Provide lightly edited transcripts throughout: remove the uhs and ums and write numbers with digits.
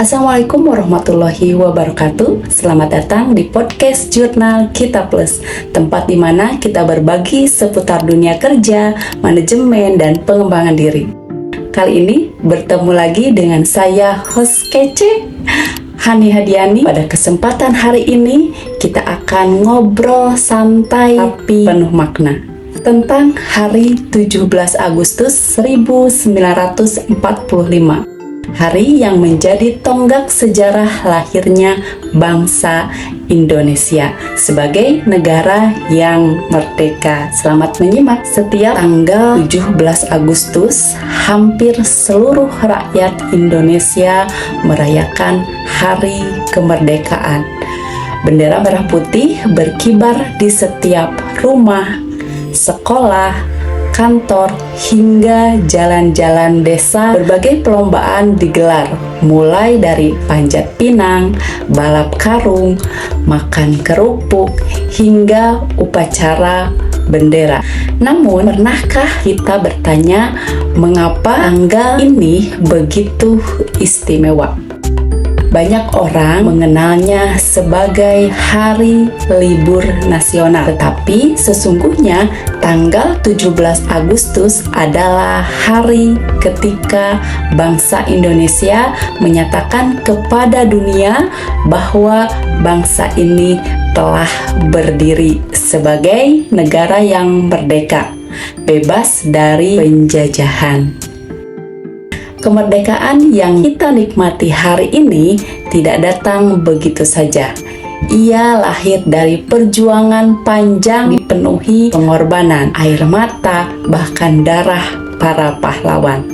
Assalamualaikum warahmatullahi wabarakatuh. Selamat datang di podcast Jurnal Kita Plus, tempat di mana kita berbagi seputar dunia kerja, manajemen, dan pengembangan diri. Kali ini bertemu lagi dengan saya, host kece, Hani Hadiani. Pada kesempatan hari ini kita akan ngobrol santai tapi penuh makna tentang hari 17 Agustus 1945. Hari yang menjadi tonggak sejarah lahirnya bangsa Indonesia sebagai negara yang merdeka. Selamat menyimak. Setiap tanggal 17 Agustus, hampir seluruh rakyat Indonesia merayakan hari kemerdekaan. Bendera merah putih berkibar di setiap rumah, sekolah, kantor, hingga jalan-jalan desa. Berbagai perlombaan digelar, mulai dari panjat pinang, balap karung, makan kerupuk, hingga upacara bendera. Namun, pernahkah kita bertanya mengapa tanggal ini begitu istimewa? Banyak orang mengenalnya sebagai hari libur nasional, tetapi sesungguhnya tanggal 17 Agustus adalah hari ketika bangsa Indonesia menyatakan kepada dunia bahwa bangsa ini telah berdiri sebagai negara yang merdeka, bebas dari penjajahan. Kemerdekaan yang kita nikmati hari ini tidak datang begitu saja. Ia lahir dari perjuangan panjang dipenuhi pengorbanan, air mata, bahkan darah para pahlawan.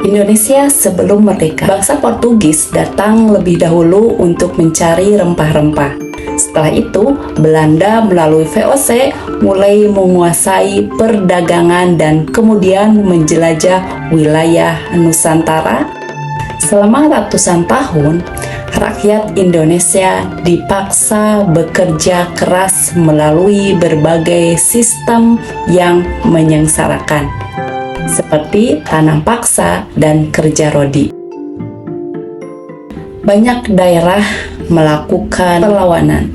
Indonesia sebelum merdeka, bangsa Portugis datang lebih dahulu untuk mencari rempah-rempah. Setelah itu, Belanda melalui VOC mulai menguasai perdagangan dan kemudian menjelajah wilayah Nusantara. Selama ratusan tahun, rakyat Indonesia dipaksa bekerja keras melalui berbagai sistem yang menyengsarakan, seperti tanam paksa dan kerja rodi. Banyak daerah melakukan perlawanan.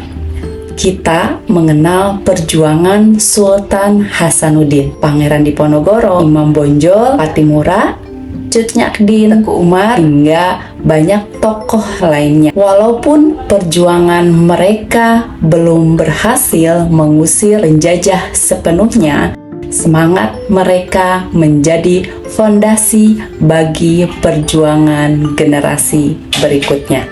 Kita mengenal perjuangan Sultan Hasanuddin, Pangeran Diponegoro, Imam Bonjol, Patimura, Cut Nyak-Dien, Tengku Umar, hingga banyak tokoh lainnya. Walaupun perjuangan mereka belum berhasil mengusir penjajah sepenuhnya, semangat mereka menjadi fondasi bagi perjuangan generasi berikutnya.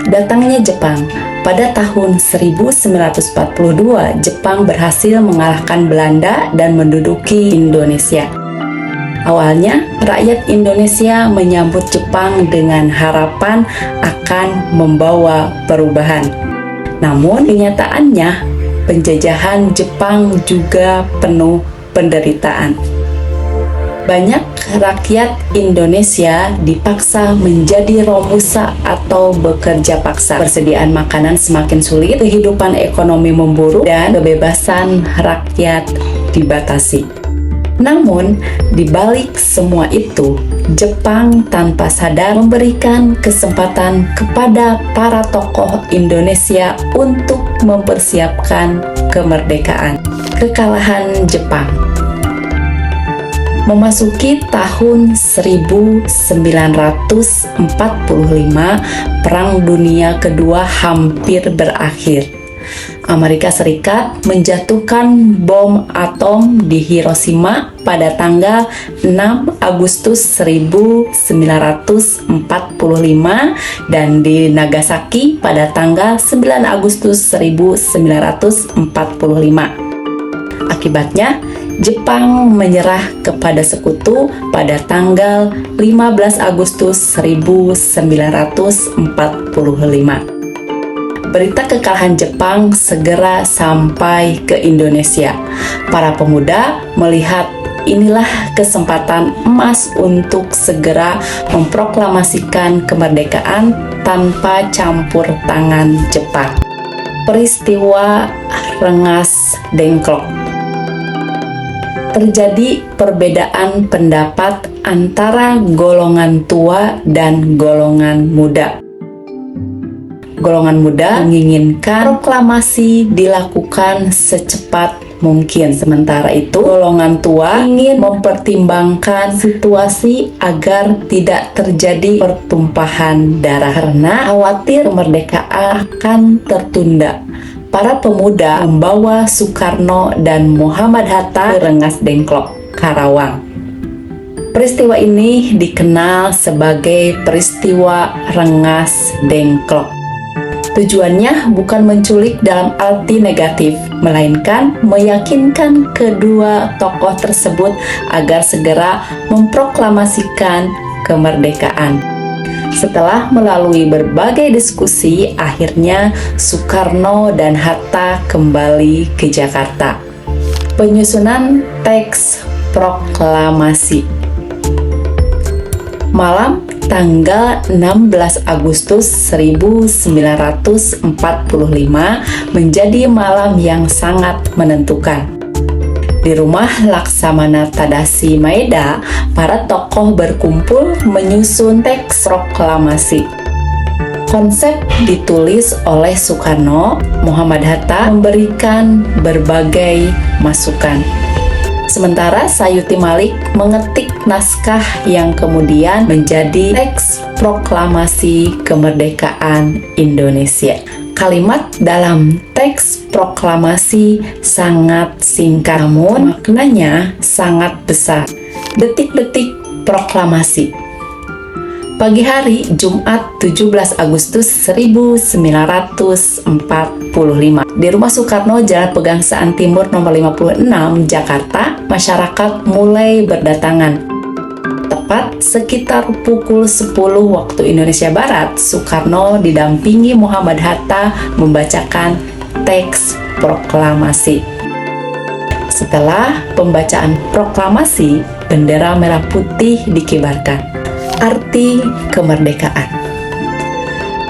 Datangnya Jepang. Pada tahun 1942, Jepang berhasil mengalahkan Belanda dan menduduki Indonesia. Awalnya, rakyat Indonesia menyambut Jepang dengan harapan akan membawa perubahan. Namun, kenyataannya, penjajahan Jepang juga penuh penderitaan. Banyak rakyat Indonesia dipaksa menjadi romusa atau bekerja paksa. Persediaan makanan semakin sulit, kehidupan ekonomi memburuk, dan kebebasan rakyat dibatasi. Namun, di balik semua itu, Jepang tanpa sadar memberikan kesempatan kepada para tokoh Indonesia untuk mempersiapkan kemerdekaan. Kekalahan Jepang. Memasuki tahun 1945, Perang Dunia Kedua hampir berakhir. Amerika Serikat menjatuhkan bom atom di Hiroshima pada tanggal 6 Agustus 1945 dan di Nagasaki pada tanggal 9 Agustus 1945. Akibatnya, Jepang menyerah kepada sekutu pada tanggal 15 Agustus 1945. Berita kekalahan Jepang segera sampai ke Indonesia. Para pemuda melihat inilah kesempatan emas untuk segera memproklamasikan kemerdekaan tanpa campur tangan Jepang. Peristiwa Rengas Dengklok. Terjadi perbedaan pendapat antara golongan tua dan golongan muda. Golongan muda menginginkan proklamasi dilakukan secepat mungkin. Sementara itu, golongan tua ingin mempertimbangkan situasi agar tidak terjadi pertumpahan darah karena khawatir kemerdekaan akan tertunda. Para pemuda membawa Soekarno dan Muhammad Hatta ke Rengas Dengklok, Karawang. Peristiwa ini dikenal sebagai peristiwa Rengas Dengklok. Tujuannya bukan menculik dalam arti negatif, melainkan meyakinkan kedua tokoh tersebut agar segera memproklamasikan kemerdekaan. Setelah melalui berbagai diskusi, akhirnya Soekarno dan Hatta kembali ke Jakarta. Penyusunan teks proklamasi. Malam tanggal 16 Agustus 1945 menjadi malam yang sangat menentukan. Di rumah Laksamana Tadashi Maeda, para tokoh berkumpul menyusun teks proklamasi. Konsep ditulis oleh Soekarno. Muhammad Hatta memberikan berbagai masukan. Sementara Sayuti Malik mengetik naskah yang kemudian menjadi teks proklamasi kemerdekaan Indonesia. Kalimat dalam teks proklamasi sangat singkat, namun maknanya sangat besar. Detik-detik proklamasi. Pagi hari Jumat 17 Agustus 1945 di Rumah Soekarno, Jalan Pegangsaan Timur nomor 56, Jakarta, masyarakat mulai berdatangan. Tepat sekitar pukul 10 waktu Indonesia Barat, Soekarno didampingi Muhammad Hatta membacakan teks proklamasi. Setelah pembacaan proklamasi, bendera merah putih dikibarkan. Arti kemerdekaan.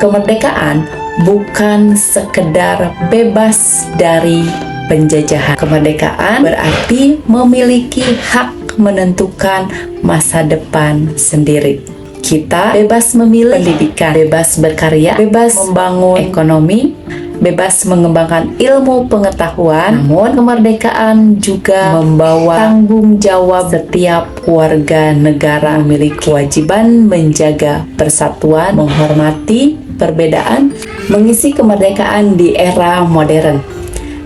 Kemerdekaan bukan sekedar bebas dari penjajahan. Kemerdekaan berarti memiliki hak menentukan masa depan sendiri. Kita bebas memilih pendidikan, bebas berkarya, bebas membangun ekonomi, bebas mengembangkan ilmu pengetahuan. Namun kemerdekaan juga membawa tanggung jawab. Setiap warga negara memiliki kewajiban menjaga persatuan, menghormati perbedaan, mengisi kemerdekaan di era modern.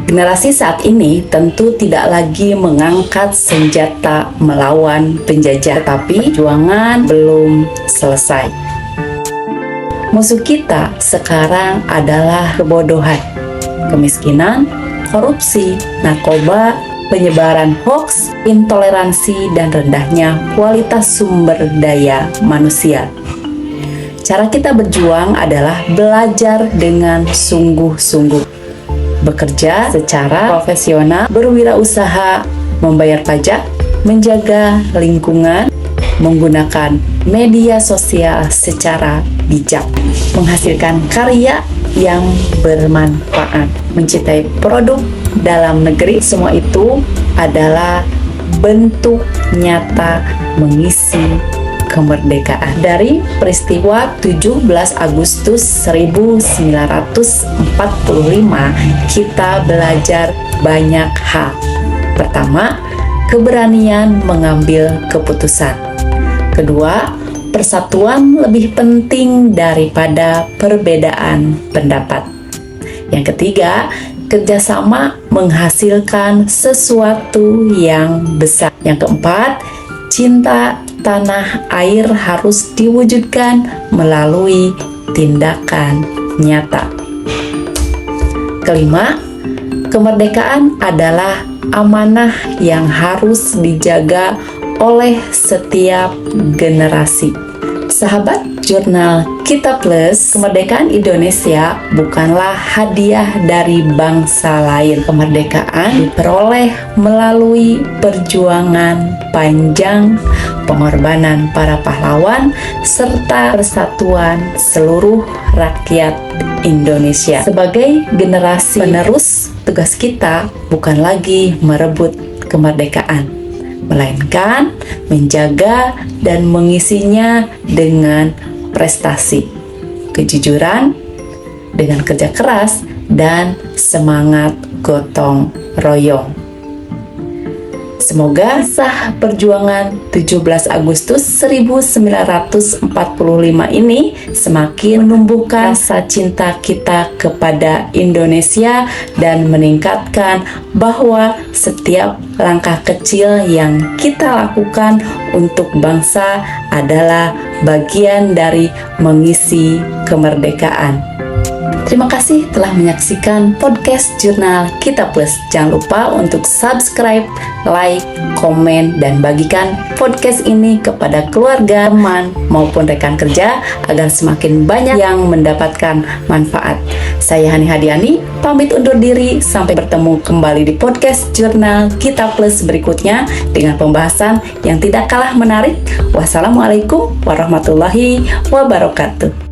Generasi saat ini tentu tidak lagi mengangkat senjata melawan penjajah, tapi perjuangan belum selesai. Musuh kita sekarang adalah kebodohan, kemiskinan, korupsi, narkoba, penyebaran hoaks, intoleransi, dan rendahnya kualitas sumber daya manusia. Cara kita berjuang adalah belajar dengan sungguh-sungguh, bekerja secara profesional, berwirausaha, membayar pajak, menjaga lingkungan, menggunakan media sosial secara bijak, menghasilkan karya yang bermanfaat, mencintai produk dalam negeri. Semua itu adalah bentuk nyata mengisi kemerdekaan. Dari peristiwa 17 Agustus 1945, kita belajar banyak hal. Pertama, keberanian mengambil keputusan. Kedua, persatuan lebih penting daripada perbedaan pendapat. Yang ketiga, kerjasama menghasilkan sesuatu yang besar. Yang keempat, cinta tanah air harus diwujudkan melalui tindakan nyata. Kelima, kemerdekaan adalah amanah yang harus dijaga oleh setiap generasi. Sahabat Jurnal Kita Plus, kemerdekaan Indonesia bukanlah hadiah dari bangsa lain. Kemerdekaan diperoleh melalui perjuangan panjang, pengorbanan para pahlawan, serta persatuan seluruh rakyat Indonesia. Sebagai generasi penerus, tugas kita bukan lagi merebut kemerdekaan, melainkan menjaga dan mengisinya dengan prestasi, kejujuran, dengan kerja keras dan semangat gotong royong. Semoga kisah perjuangan 17 Agustus 1945 ini semakin menumbuhkan rasa cinta kita kepada Indonesia dan meningkatkan bahwa setiap langkah kecil yang kita lakukan untuk bangsa adalah bagian dari mengisi kemerdekaan. Terima kasih telah menyaksikan podcast Jurnal Kita Plus. Jangan lupa untuk subscribe, like, komen, dan bagikan podcast ini kepada keluarga, teman, maupun rekan kerja agar semakin banyak yang mendapatkan manfaat. Saya Hani Hadiani, pamit undur diri. Sampai bertemu kembali di podcast Jurnal Kita Plus berikutnya dengan pembahasan yang tidak kalah menarik. Wassalamualaikum warahmatullahi wabarakatuh.